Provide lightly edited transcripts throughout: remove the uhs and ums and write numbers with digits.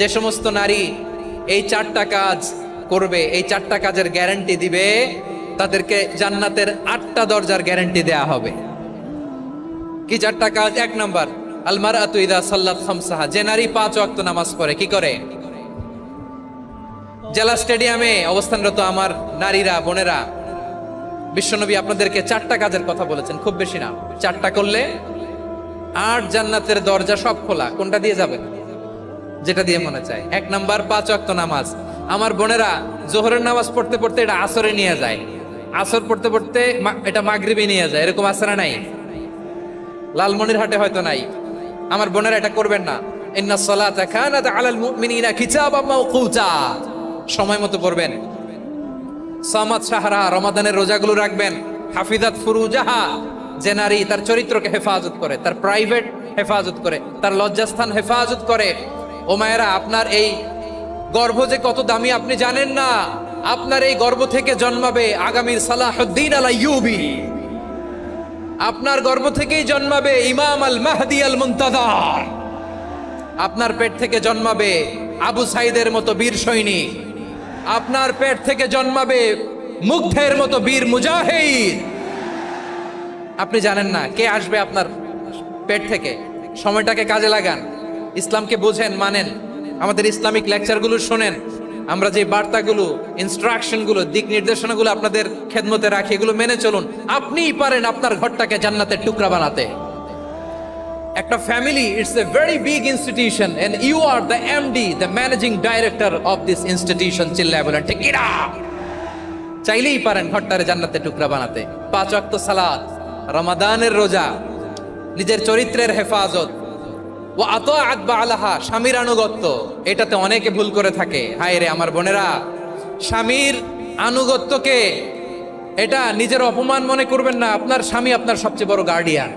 যে সমস্ত নারী এই 4টা কাজ করবে, এই 4টা কাজের গ্যারান্টি দিবে, তাদেরকে জান্নাতের 8টা দরজার গ্যারান্টি দেয়া হবে। কি 4টা কাজ? 1 নাম্বার, আল মারআতু ইযা সাল্লাত খামসাহা, যে নারী 5 ওয়াক্ত নামাজ পড়ে কি করে? জেলা স্টেডিয়ামে অবস্থানরত আমার নারীরা, বোনেরা, বিশ্বনবী আপনাদেরকে 4টা কাজের কথা বলেছেন, খুব বেশি না। 4টা করলে 8 জান্নাতের দরজা সব খোলা। কোনটা দিয়ে যাবেন? যেটা দিয়ে মনে চায়। 1 নাম্বার 5 ওয়াক্ত নামাজ। আমার বোনেরা জোহরের নামাজ পড়তে পড়তে এটা আসরে নিয়ে যায়, আসর পড়তে পড়তে এটা মাগরিবে নিয়ে যায়, এরকম আসরা নাই? লালমনিরহাটে হয়তো নাই। আমার বোনেরা এটা করবেন না। ইন্নাস সালাতা কানাত আলাল মুমিনিনা কিতাবাম মাওকুতা, সময় মতো পড়বেন। সামাত শাহরা, রমাদানের রোজাগুলো রাখবেন। হাফিজাত ফুরুজাহা, যে নারী তার চরিত্রকে হেফাজত করে, তার প্রাইভেট হেফাজত করে, তার লজ্জাস্থান হেফাজত করে। ও মায়েরা, আপনার এই গর্ভ যে কত দামি আপনি জানেন না। আপনার এই গর্ভ থেকে জন্মাবে আগামীর সালাহুদ্দিন আল আইয়ুবী। আপনার গর্ভ থেকেই জন্মাবে ইমাম আল মাহদি আল মুনতাজার। আপনার পেট থেকে জন্মাবে আবু সাইদের মতো বীর সৈনিক। আপনার পেট থেকে জন্মাবে মুগ্ধের মতো বীর মুজাহিদ। আপনি জানেন না কে আসবে আপনার পেট থেকে। সময়টাকে কাজে লাগান, ইসলামকে বোঝেন, মানেন, আমাদের ইসলামিক লেকচারগুলো শোনেন। আমরা যে বার্তাগুলো, ইনস্ট্রাকশনগুলো, দিক নির্দেশনাগুলো আপনাদের খেদমতে রাখি, এগুলো মেনে চলুন। আপনিই পারেন আপনার ঘরটাকে জান্নাতের টুকরা বানাতে। একটা family, it's a very big institution and you are the MD, the managing director of this institution. চিল্লায় বলেন ঠিক কিনা? চাইলেই পারেন ঘরটারে জান্নাতের টুকরা বানাতে। 5 ওয়াক্ত সালাত, রমাদানের রোজা, নিজের চরিত্রের হেফাজত, ও আতাআত বালাহা, স্বামীর আনুগত্য। এটাতে অনেকে ভুল করে থাকে। হায় রে আমার বোনেরা, স্বামীর আনুগত্যকে এটা নিজের অপমান মনে করবেন না। আপনার স্বামী আপনার সবচেয়ে বড় গার্ডিয়ান,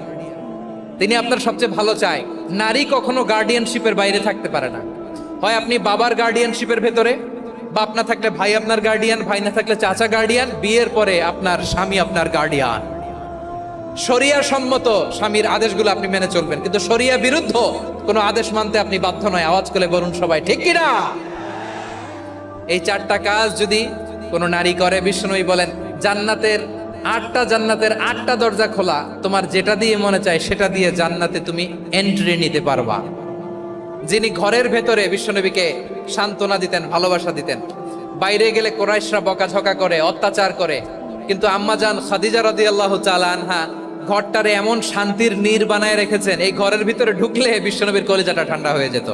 তিনি আপনার সবচেয়ে ভালো চায়। নারী কখনো গার্ডিয়ানশিপের বাইরে থাকতে পারে না। হয় আপনি বাবার গার্ডিয়ানশিপের ভেতরে, বাপ না থাকলে ভাই আপনার গার্ডিয়ান, ভাই না থাকলে চাচা গার্ডিয়ান, বিয়ের পরে আপনার স্বামী আপনার গার্ডিয়ান। শরিয়া সম্মত স্বামীর আদেশগুলো আপনি মেনে চলবেন, কিন্তু শরিয়া বিরুদ্ধ কোনো আদেশ মানতে আপনি বাধ্য নয়। আওয়াজ করে বলুন সবাই ঠিক কিনা? এই 4টা কাজ যদি কোনো নারী করে, বিশ্বনবী বলেন জান্নাতের 8টা দরজা খোলা। তোমার যেটা দিয়ে মনে চায় সেটা দিয়ে জান্নাতে তুমি এন্ট্রি নিতে পারবা। যিনি ঘরের ভেতরে বিশ্বনবীকে সান্ত্বনা দিতেন, ভালোবাসা দিতেন। বাইরে গেলে কুরাইশরা বকাঝকা করে, অত্যাচার করে, কিন্তু আম্মাজান খাদিজা রাদিয়াল্লাহু তাআলা আনহা ঘরটারে এমন শান্তির নীড় বানায় রেখেছেন, এই ঘরের ভিতরে ঢুকলে বিশ্বনবীর কলিজাটা ঠান্ডা হয়ে যেত।